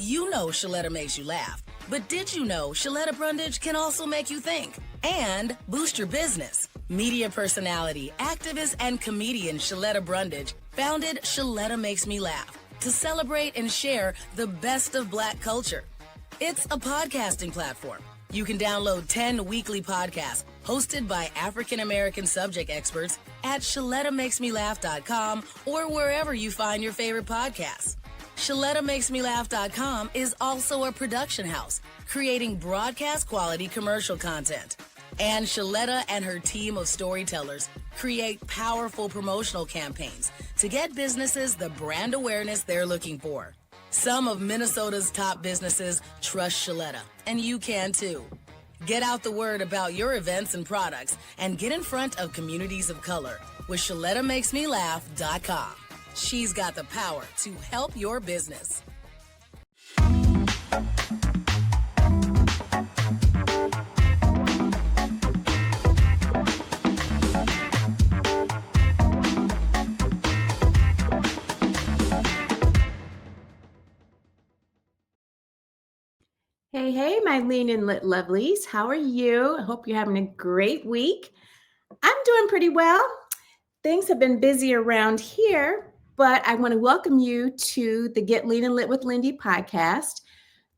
You know Shaletta makes you laugh, but did you know Shaletta Brundage can also make you think and boost your business? Media personality, activist, and comedian Shaletta Brundage founded Shaletta Makes Me Laugh to celebrate and share the best of Black culture. It's a podcasting platform. You can download 10 weekly podcasts hosted by African-American subject experts at ShalettaMakesMeLaugh.com or wherever you find your favorite podcasts. ShalettaMakesMeLaugh.com is also a production house, creating broadcast quality commercial content. And Shaletta and her team of storytellers create powerful promotional campaigns to get businesses the brand awareness they're looking for. Some of Minnesota's top businesses trust Shaletta, and you can too. Get out the word about your events and products and get in front of communities of color with ShalettaMakesMeLaugh.com. She's got the power to help your business. Hey, my lean and lit lovelies. How are you? I hope you're having a great week. I'm doing pretty well. Things have been busy around here, but I want to welcome you to the Get Lean and Lit with Lindy podcast.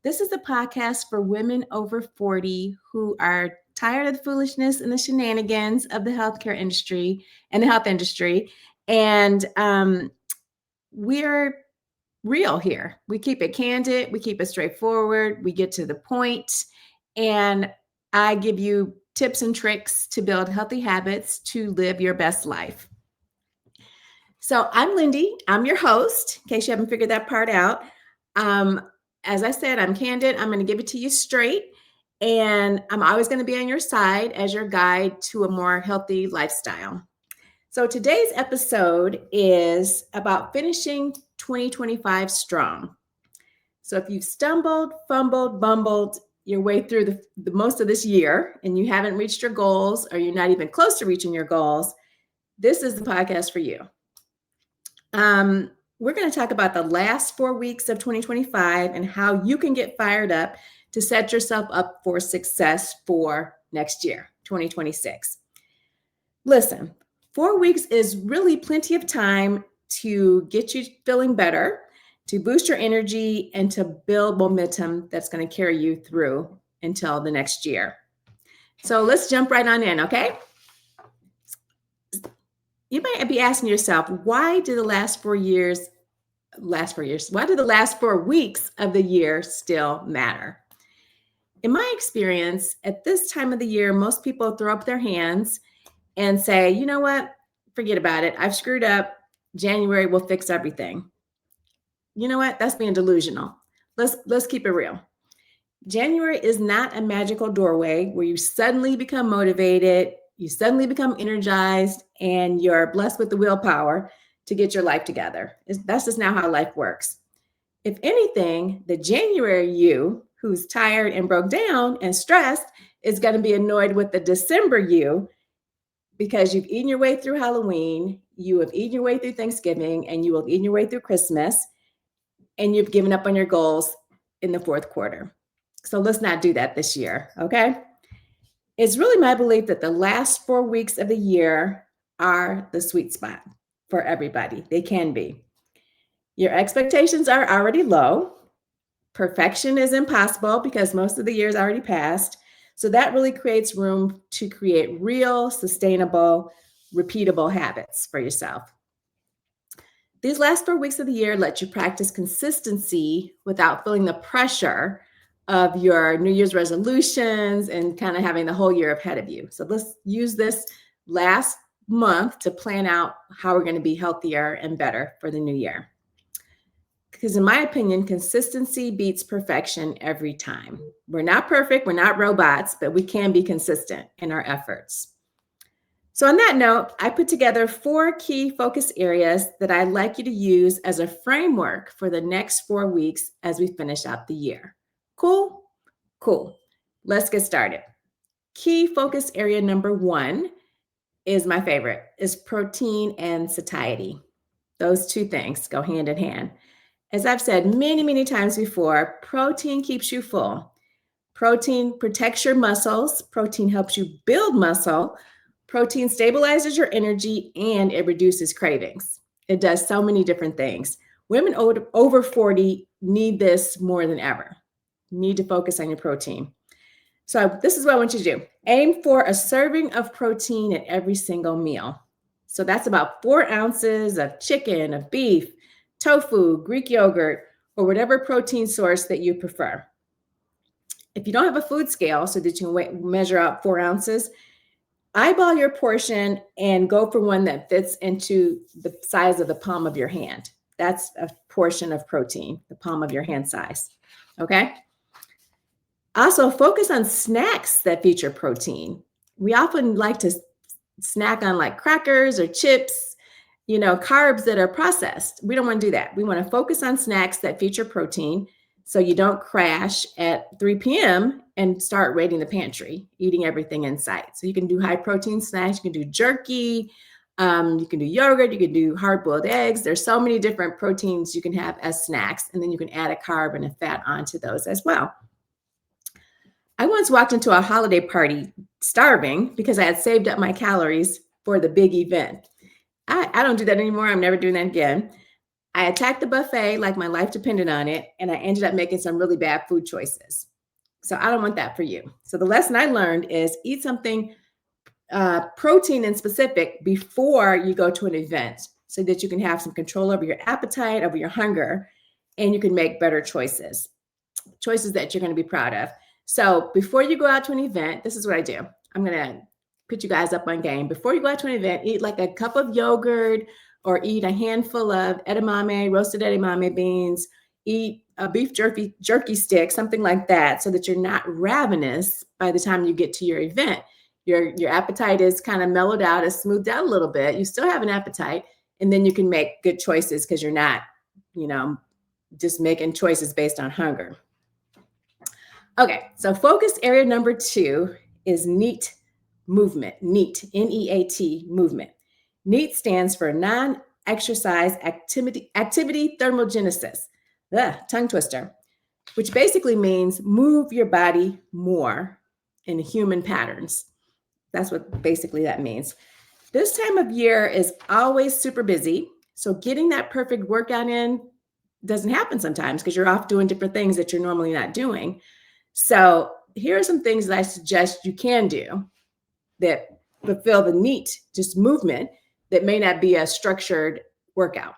This is a podcast for women over 40 who are tired of the foolishness and the shenanigans of the healthcare industry and the health industry. And we're real here. We keep it candid. We keep it straightforward. We get to the point. And I give you tips and tricks to build healthy habits to live your best life. So I'm Lindy. I'm your host, in case you haven't figured that part out. As I said, I'm candid. I'm going to give it to you straight. And I'm always going to be on your side as your guide to a more healthy lifestyle. So today's episode is about finishing 2025 strong. So if you've stumbled, fumbled, bumbled your way through the most of this year and you haven't reached your goals or you're not even close to reaching your goals, this is the podcast for you. We're going to talk about the last 4 weeks of 2025 and how you can get fired up to set yourself up for success for next year, 2026. Listen, 4 weeks is really plenty of time to get you feeling better, to boost your energy, and to build momentum that's going to carry you through until the next year. So let's jump right on in, okay? You might be asking yourself, why do the last 4 weeks of the year still matter? In my experience, at this time of the year, most people throw up their hands and say, you know what? Forget about it. I've screwed up. January will fix everything. You know what? That's being delusional. Let's keep it real. January is not a magical doorway where you suddenly become motivated, you suddenly become energized, and you're blessed with the willpower to get your life together. That's just not how life works. If anything, the January you who's tired and broke down and stressed is going to be annoyed with the December you because you've eaten your way through Halloween, you have eaten your way through Thanksgiving, and you will eat your way through Christmas, and you've given up on your goals in the fourth quarter. So let's not do that this year, okay? It's really my belief that the last 4 weeks of the year are the sweet spot for everybody. They can be. Your expectations are already low. Perfection is impossible because most of the year is already passed. So that really creates room to create real, sustainable, repeatable habits for yourself. These last 4 weeks of the year let you practice consistency without feeling the pressure of your New Year's resolutions and kind of having the whole year ahead of you. So let's use this last month to plan out how we're going to be healthier and better for the new year. Because in my opinion, consistency beats perfection every time. We're not perfect, we're not robots, but we can be consistent in our efforts. So on that note, I put together 4 key focus areas that I'd like you to use as a framework for the next 4 weeks as we finish out the year. Cool? Cool. Let's get started. Key focus area number 1 is my favorite, is protein and satiety. Those two things go hand in hand. As I've said many, many times before, protein keeps you full. Protein protects your muscles. Protein helps you build muscle. Protein stabilizes your energy and it reduces cravings. It does so many different things. Women over 40 need this more than ever. You need to focus on your protein. So this is what I want you to do. Aim for a serving of protein at every single meal. So that's about 4 ounces of chicken, of beef, tofu, Greek yogurt, or whatever protein source that you prefer. If you don't have a food scale so that you can measure out 4 ounces, eyeball your portion and go for one that fits into the size of the palm of your hand. That's a portion of protein, the palm of your hand size. Okay? Also, focus on snacks that feature protein. We often like to snack on like crackers or chips, carbs that are processed. We don't want to do that. We want to focus on snacks that feature protein so you don't crash at 3 p.m. and start raiding the pantry, eating everything in sight. So you can do high protein snacks. You can do jerky. You can do yogurt. You can do hard-boiled eggs. There's so many different proteins you can have as snacks. And then you can add a carb and a fat onto those as well. I once walked into a holiday party starving because I had saved up my calories for the big event. I don't do that anymore. I'm never doing that again. I attacked the buffet like my life depended on it, and I ended up making some really bad food choices. So I don't want that for you. So the lesson I learned is eat something protein in specific before you go to an event so that you can have some control over your appetite, over your hunger, and you can make better choices that you're going to be proud of. So before you go out to an event, this is what I do. I'm going to put you guys up on game. Before you go out to an event, eat like a cup of yogurt or eat a handful of roasted edamame beans, eat a beef jerky stick, something like that, so that you're not ravenous by the time you get to your event. Your appetite is kind of mellowed out, is smoothed out a little bit. You still have an appetite, and then you can make good choices because you're not, just making choices based on hunger. Okay, so focus area number 2 is NEAT movement. NEAT, N-E-A-T, movement. NEAT stands for non-exercise activity thermogenesis. Tongue twister, which basically means move your body more in human patterns. That's what basically that means. This time of year is always super busy, so getting that perfect workout in doesn't happen sometimes because you're off doing different things that you're normally not doing. So here are some things that I suggest you can do that fulfill the NEAT, just movement, that may not be a structured workout.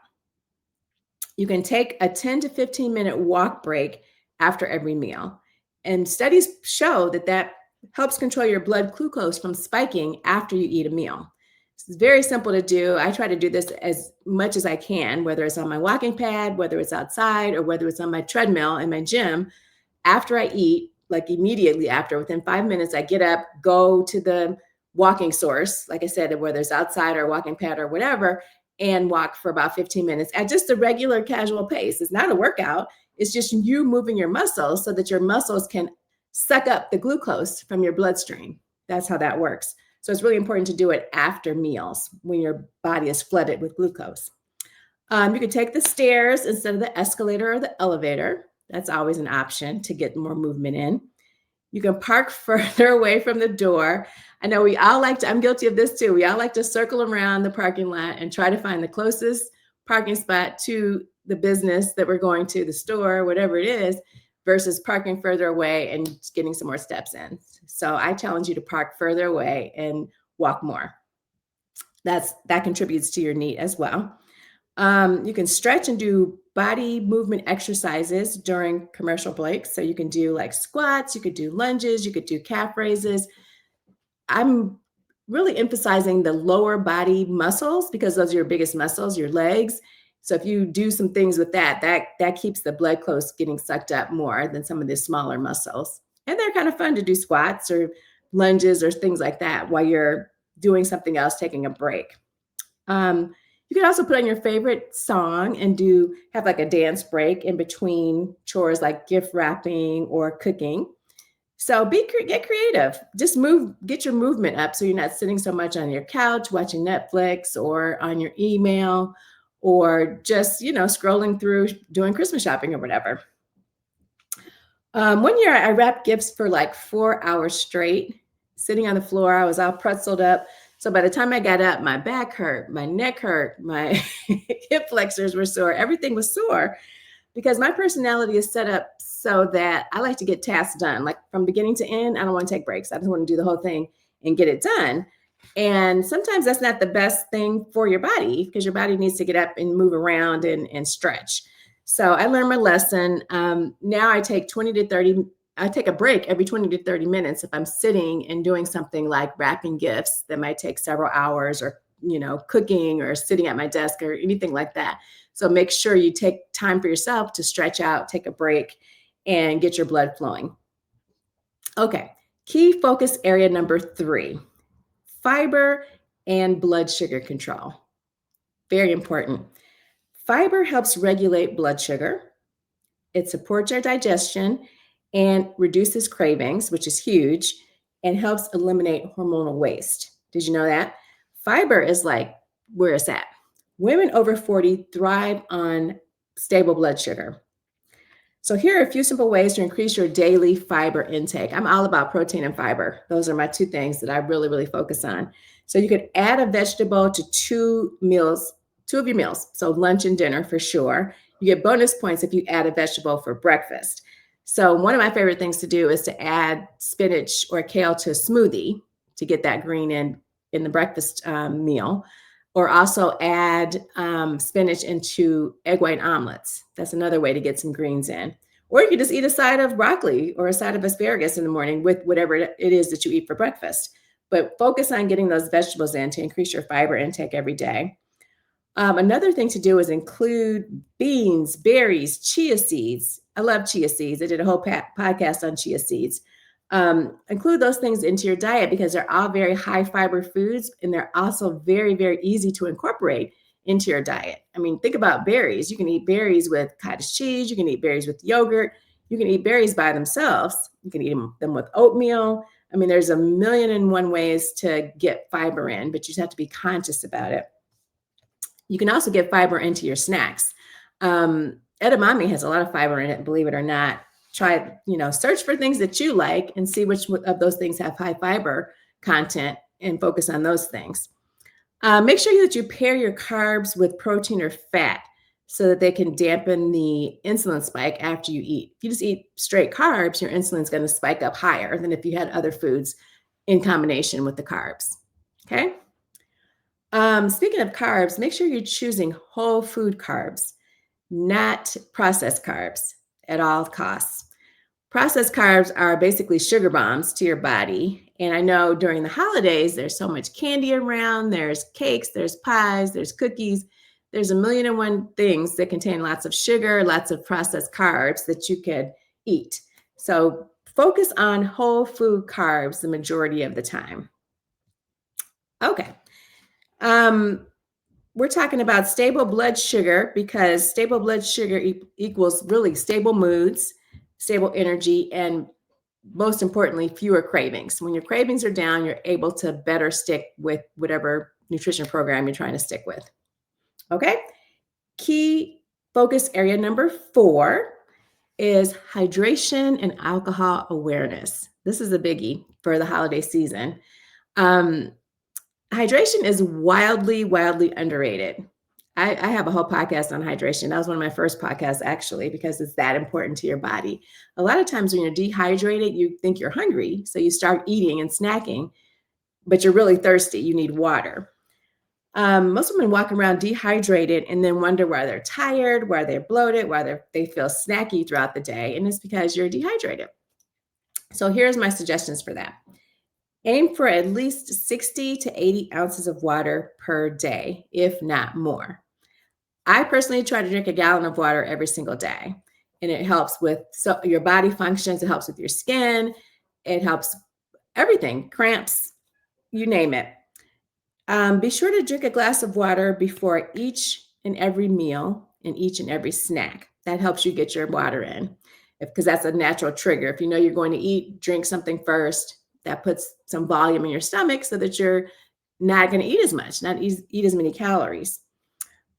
You can take a 10 to 15 minute walk break after every meal. And studies show that helps control your blood glucose from spiking after you eat a meal. It's very simple to do. I try to do this as much as I can, whether it's on my walking pad, whether it's outside, or whether it's on my treadmill in my gym. After I eat, like immediately after, within 5 minutes, I get up, go to the walking source, like I said, whether it's outside or walking pad or whatever, and walk for about 15 minutes at just a regular casual pace. It's not a workout. It's just you moving your muscles so that your muscles can suck up the glucose from your bloodstream. That's how that works. So it's really important to do it after meals when your body is flooded with glucose. You could take the stairs instead of the escalator or the elevator. That's always an option to get more movement in. You can park further away from the door. I know I'm guilty of this too. We all like to circle around the parking lot and try to find the closest parking spot to the business that we're going to, the store, whatever it is, versus parking further away and getting some more steps in. So I challenge you to park further away and walk more. That contributes to your NEAT as well. You can stretch and do body movement exercises during commercial breaks. So you can do like squats, you could do lunges, you could do calf raises. I'm really emphasizing the lower body muscles because those are your biggest muscles, your legs. So if you do some things with that keeps the blood close getting sucked up more than some of the smaller muscles. And they're kind of fun to do squats or lunges or things like that while you're doing something else, taking a break. You can also put on your favorite song and have like a dance break in between chores like gift wrapping or cooking. So get creative. Just get your movement up so you're not sitting so much on your couch watching Netflix or on your email or just, scrolling through doing Christmas shopping or whatever. One year I wrapped gifts for like 4 hours straight, sitting on the floor. I was all pretzeled up. So by the time I got up, my back hurt, my neck hurt, my hip flexors were sore. Everything was sore because my personality is set up so that I like to get tasks done. Like from beginning to end, I don't want to take breaks. I just want to do the whole thing and get it done. And sometimes that's not the best thing for your body because your body needs to get up and move around and stretch. So I learned my lesson. Now I take I take a break every 20 to 30 minutes if I'm sitting and doing something like wrapping gifts that might take several hours, or, cooking or sitting at my desk or anything like that. So make sure you take time for yourself to stretch out, take a break, and get your blood flowing. Okay, key focus area number 3, fiber and blood sugar control. Very important. Fiber helps regulate blood sugar. It supports our digestion and reduces cravings, which is huge, and helps eliminate hormonal waste. Did you know that? Fiber is like where it's at. Women over 40 thrive on stable blood sugar. So here are a few simple ways to increase your daily fiber intake. I'm all about protein and fiber. Those are my 2 things that I really, really focus on. So you could add a vegetable to 2 of your meals. So lunch and dinner for sure. You get bonus points if you add a vegetable for breakfast. So one of my favorite things to do is to add spinach or kale to a smoothie to get that green in the breakfast meal, or also add spinach into egg white omelets. That's another way to get some greens in. Or you could just eat a side of broccoli or a side of asparagus in the morning with whatever it is that you eat for breakfast. But focus on getting those vegetables in to increase your fiber intake every day. Another thing to do is include beans, berries, chia seeds. I love chia seeds. I did a whole podcast on chia seeds. Include those things into your diet because they're all very high fiber foods, and they're also very, very easy to incorporate into your diet. I mean, think about berries. You can eat berries with cottage cheese. You can eat berries with yogurt. You can eat berries by themselves. You can eat them with oatmeal. I mean, there's a million and one ways to get fiber in, but you just have to be conscious about it. You can also get fiber into your snacks. Edamame has a lot of fiber in it, believe it or not. Try, search for things that you like and see which of those things have high fiber content and focus on those things. Make sure that you pair your carbs with protein or fat so that they can dampen the insulin spike after you eat. If you just eat straight carbs, your insulin's going to spike up higher than if you had other foods in combination with the carbs. Okay. Speaking of carbs, make sure you're choosing whole food carbs, not processed carbs at all costs. Processed carbs are basically sugar bombs to your body. And I know during the holidays, there's so much candy around. There's cakes, there's pies, there's cookies. There's a million and one things that contain lots of sugar, lots of processed carbs that you could eat. So focus on whole food carbs the majority of the time. Okay. We're talking about stable blood sugar because stable blood sugar equals really stable moods, stable energy, and most importantly, fewer cravings. When your cravings are down, you're able to better stick with whatever nutrition program you're trying to stick with. Okay. Key focus area number 4 is hydration and alcohol awareness. This is a biggie for the holiday season. Hydration is wildly, wildly underrated. I have a whole podcast on hydration. That was one of my first podcasts, actually, because it's that important to your body. A lot of times when you're dehydrated, you think you're hungry. So you start eating and snacking, but you're really thirsty. You need water. Most women walk around dehydrated and then wonder why they're tired, why they're bloated, why they feel snacky throughout the day. And it's because you're dehydrated. So here's my suggestions for that. Aim for at least 60 to 80 ounces of water per day, if not more. I personally try to drink a gallon of water every single day, and it helps with your body functions. It helps with your skin. It helps everything, cramps, you name it. Be sure to drink a glass of water before each and every meal and each and every snack. That helps you get your water in, because that's a natural trigger. If you know you're going to eat, drink something first. That puts some volume in your stomach so that you're not going to eat as much, not eat as many calories.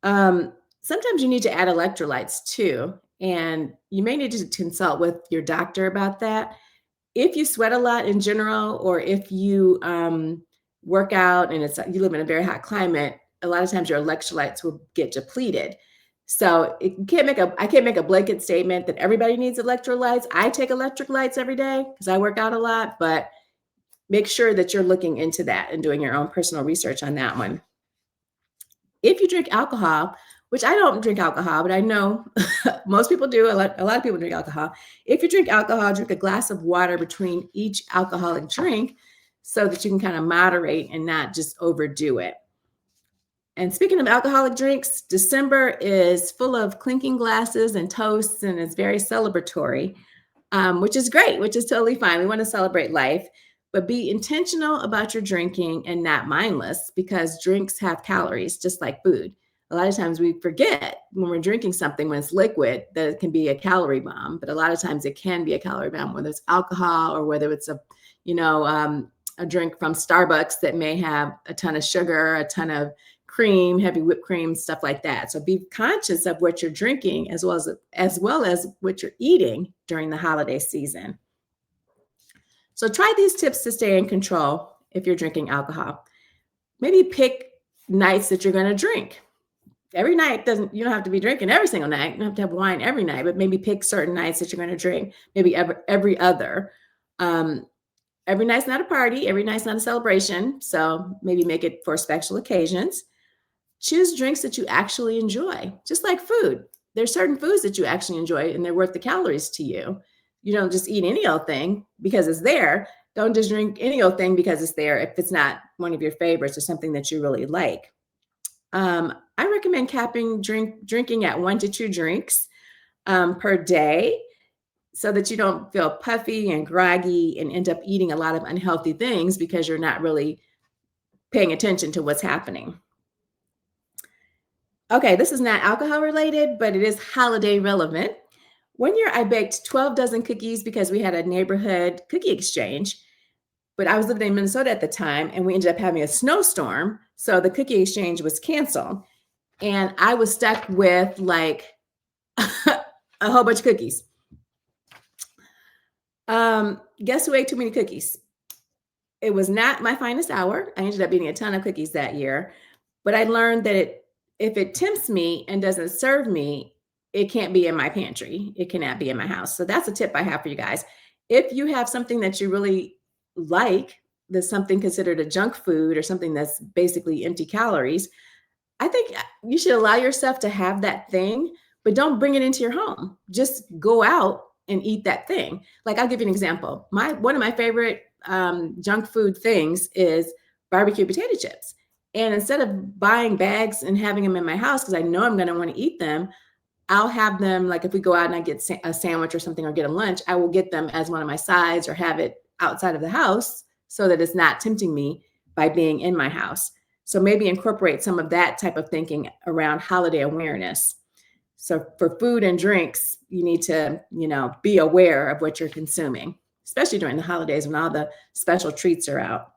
Sometimes you need to add electrolytes too, and you may need to consult with your doctor about that. If you sweat a lot in general, or if you work out and you live in a very hot climate, a lot of times your electrolytes will get depleted. So I can't make a blanket statement that everybody needs electrolytes. I take electrolytes every day because I work out a lot, but make sure that you're looking into that and doing your own personal research on that one. If you drink alcohol, which I don't drink alcohol, but I know most people do, a lot of people drink alcohol. If you drink alcohol, drink a glass of water between each alcoholic drink so that you can kind of moderate and not just overdo it. And speaking of alcoholic drinks, December is full of clinking glasses and toasts, and it's very celebratory, which is great, which is totally fine. We want to celebrate life, but be intentional about your drinking and not mindless, because drinks have calories just like food. A lot of times we forget when we're drinking something, when it's liquid, that it can be a calorie bomb, but a lot of times it can be a calorie bomb, whether it's alcohol or whether it's a drink from Starbucks that may have a ton of sugar, a ton of cream, heavy whipped cream, stuff like that. So be conscious of what you're drinking as well as what you're eating during the holiday season. So try these tips to stay in control if you're drinking alcohol. Maybe pick nights that you're going to drink. Every night you don't have to be drinking every single night. You don't have to have wine every night, but maybe pick certain nights that you're going to drink. Maybe every other. Every night's not a party. Every night's not a celebration. So maybe make it for special occasions. Choose drinks that you actually enjoy, just like food. There's certain foods that you actually enjoy and they're worth the calories to you. You don't just eat any old thing because it's there. Don't just drink any old thing because it's there if it's not one of your favorites or something that you really like. I recommend capping drinking at 1 to 2 drinks per day so that you don't feel puffy and groggy and end up eating a lot of unhealthy things because you're not really paying attention to what's happening. Okay, this is not alcohol related, but it is holiday relevant. One year I baked 12 dozen cookies because we had a neighborhood cookie exchange, but I was living in Minnesota at the time and we ended up having a snowstorm. So the cookie exchange was canceled and I was stuck with like a whole bunch of cookies. Guess who ate too many cookies? It was not my finest hour. I ended up eating a ton of cookies that year, but I learned that if it tempts me and doesn't serve me, it can't be in my pantry. It cannot be in my house. So that's a tip I have for you guys. If you have something that you really like, that's something considered a junk food or something that's basically empty calories, I think you should allow yourself to have that thing, but don't bring it into your home. Just go out and eat that thing. Like I'll give you an example. One of my favorite junk food things is barbecue potato chips. And instead of buying bags and having them in my house, because I know I'm going to want to eat them, I'll have them, like if we go out and I get a sandwich or something or get a lunch, I will get them as one of my sides or have it outside of the house so that it's not tempting me by being in my house. So maybe incorporate some of that type of thinking around holiday awareness. So for food and drinks, you need to, be aware of what you're consuming, especially during the holidays when all the special treats are out.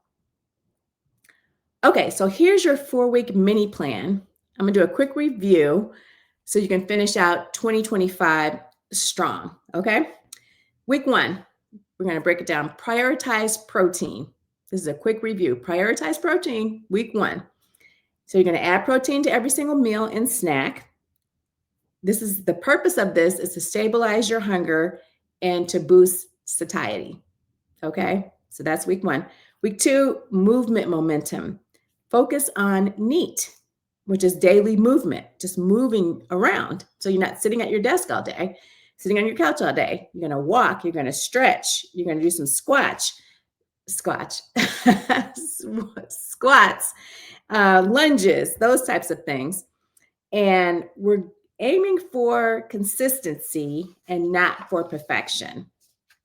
Okay, so here's your 4-week mini plan. I'm going to do a quick review so you can finish out 2025 strong, okay? Week 1, we're going to break it down. Prioritize protein. This is a quick review. Prioritize protein, week 1. So you're going to add protein to every single meal and snack. The purpose of this is to stabilize your hunger and to boost satiety, okay? So that's week 1. Week 2, movement momentum. Focus on NEAT, which is daily movement, just moving around. So you're not sitting at your desk all day, sitting on your couch all day. You're going to walk, you're going to stretch, you're going to do some squats, lunges, those types of things. And we're aiming for consistency and not for perfection.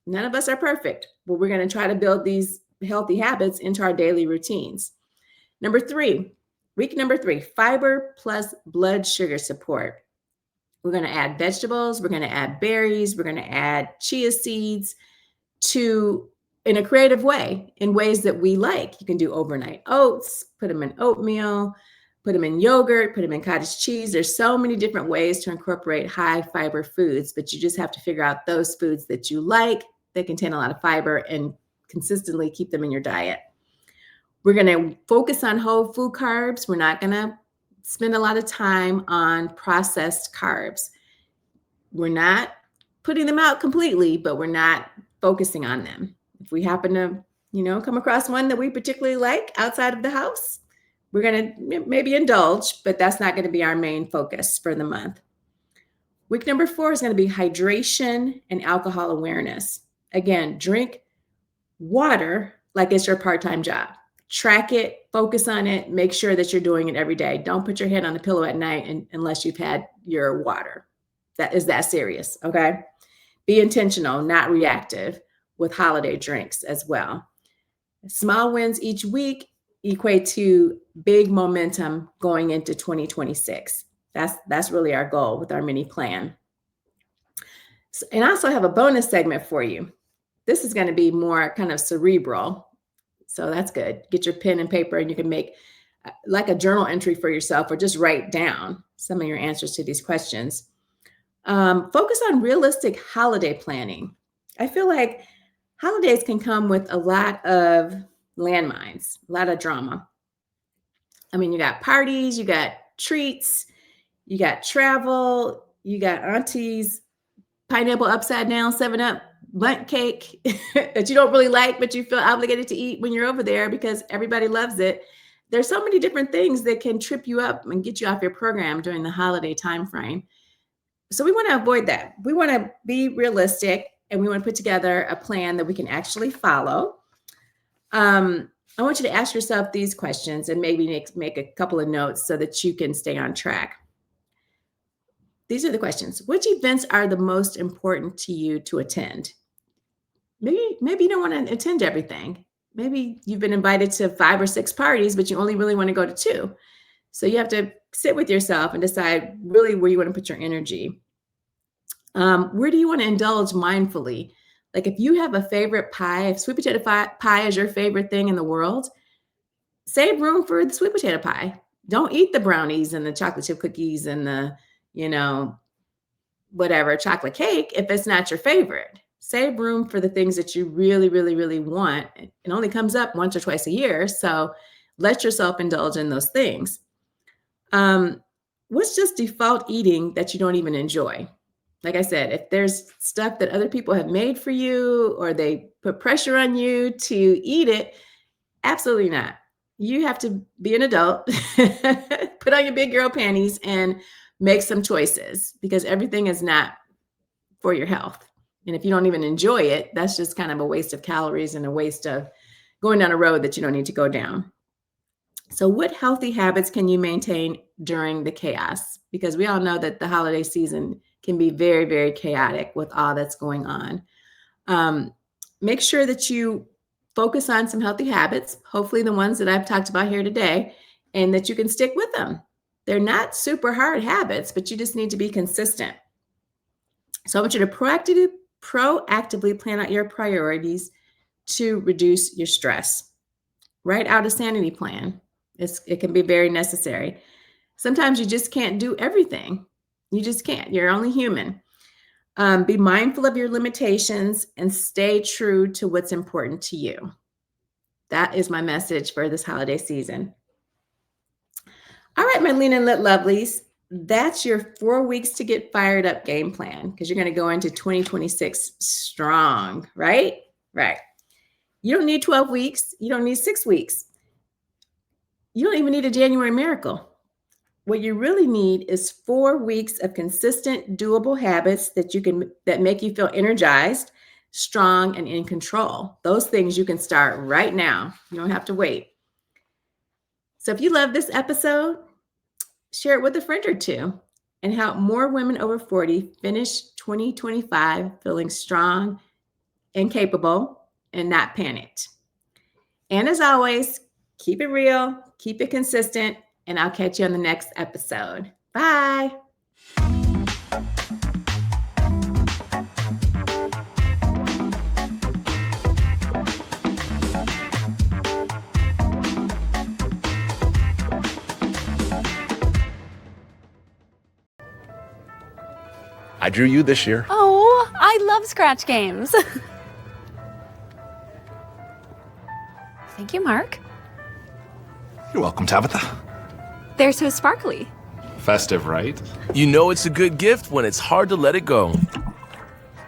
None of us are perfect, but we're going to try to build these healthy habits into our daily routines. Week number 3, fiber plus blood sugar support. We're going to add vegetables. We're going to add berries. We're going to add chia seeds in a creative way, in ways that we like. You can do overnight oats, put them in oatmeal, Put them in yogurt, put them in cottage cheese. There's so many different ways to incorporate high fiber foods, but you just have to figure out those foods that you like that contain a lot of fiber and consistently keep them in your diet. We're going to focus on whole food carbs. We're not going to spend a lot of time on processed carbs. We're not putting them out completely, but we're not focusing on them. If we happen to, come across one that we particularly like outside of the house, we're going to maybe indulge, but that's not going to be our main focus for the month. Week number 4 is going to be hydration and alcohol awareness. Again, drink water like it's your part-time job. Track it, focus on it, make sure that you're doing it every day. Don't put your head on the pillow at night unless you've had your water. That is that serious, okay? Be intentional, not reactive with holiday drinks as well. Small wins each week equate to big momentum going into 2026. That's really our goal with our mini plan. And I also have a bonus segment for you. This is going to be more kind of cerebral. So that's good. Get your pen and paper and you can make like a journal entry for yourself or just write down some of your answers to these questions. Focus on realistic holiday planning. I feel like holidays can come with a lot of landmines, a lot of drama. I mean, you got parties, you got treats, you got travel, you got auntie's pineapple upside down 7-Up bundt cake that you don't really like, but you feel obligated to eat when you're over there because everybody loves it. There's so many different things that can trip you up and get you off your program during the holiday time frame. So we want to avoid that. We want to be realistic and we want to put together a plan that we can actually follow. I want you to ask yourself these questions and maybe make a couple of notes so that you can stay on track. These are the questions. Which events are the most important to you to attend? Maybe you don't want to attend everything. Maybe you've been invited to 5 or 6 parties, but you only really want to go to 2. So you have to sit with yourself and decide really where you want to put your energy. Where do you want to indulge mindfully? Like if you have a favorite pie, if sweet potato pie is your favorite thing in the world, save room for the sweet potato pie. Don't eat the brownies and the chocolate chip cookies and the, whatever chocolate cake if it's not your favorite. Save room for the things that you really, really, really want. It only comes up once or twice a year. So let yourself indulge in those things. What's just default eating that you don't even enjoy? Like I said, if there's stuff that other people have made for you or they put pressure on you to eat it, absolutely not. You have to be an adult, put on your big girl panties and make some choices because everything is not for your health. And if you don't even enjoy it, that's just kind of a waste of calories and a waste of going down a road that you don't need to go down. So what healthy habits can you maintain during the chaos? Because we all know that the holiday season can be very, very chaotic with all that's going on. Make sure that you focus on some healthy habits, hopefully the ones that I've talked about here today, and that you can stick with them. They're not super hard habits, but you just need to be consistent. So I want you to proactively plan out your priorities to reduce your stress. Write out a sanity plan. It can be very necessary. Sometimes you just can't do everything. You just can't. You're only human. Be mindful of your limitations and stay true to what's important to you. That is my message for this holiday season. All right, my lean and lit lovelies. That's your 4 weeks to get fired up game plan because you're going to go into 2026 strong, right? Right. You don't need 12 weeks. You don't need 6 weeks. You don't even need a January miracle. What you really need is 4 weeks of consistent, doable habits that make you feel energized, strong, and in control. Those things you can start right now. You don't have to wait. So if you love this episode, share it with a friend or two and help more women over 40 finish 2025 feeling strong and capable and not panicked. And as always, keep it real, keep it consistent, and I'll catch you on the next episode. Bye. I drew you this year. Oh, I love scratch games. Thank you, Mark. You're welcome, Tabitha. They're so sparkly. Festive, right? You know it's a good gift when it's hard to let it go.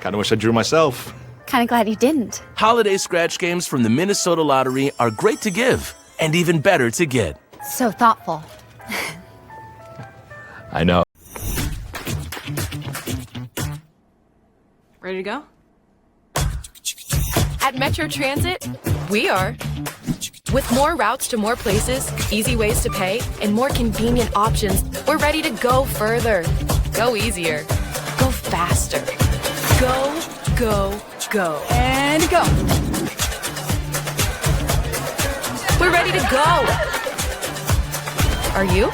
Kinda wish I drew myself. Kind of glad you didn't. Holiday scratch games from the Minnesota Lottery are great to give and even better to get. So thoughtful. I know. Ready to go? At Metro Transit, we are. With more routes to more places, easy ways to pay, and more convenient options, we're ready to go further. Go easier. Go faster. Go, go, go. And go. We're ready to go. Are you?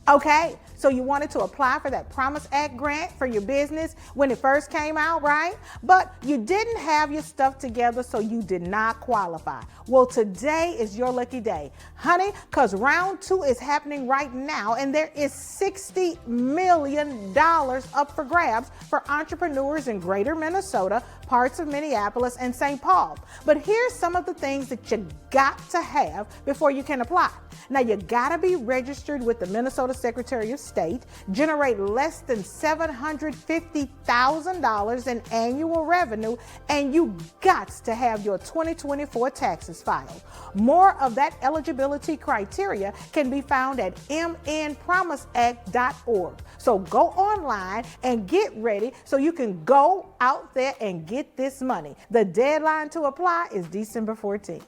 Okay, so you wanted to apply for that Promise Act grant for your business when it first came out, right? But you didn't have your stuff together, so you did not qualify. Well, today is your lucky day, honey, because round 2 is happening right now, and there is $60 million up for grabs for entrepreneurs in greater Minnesota, parts of Minneapolis, and St. Paul. But here's some of the things that you got to have before you can apply. Now, you gotta be registered with the Minnesota Secretary of State, generate less than $750,000 in annual revenue, and you got to have your 2024 taxes filed. More of that eligibility criteria can be found at mnpromiseact.org. So go online and get ready so you can go out there and get this money. The deadline to apply is December 14th.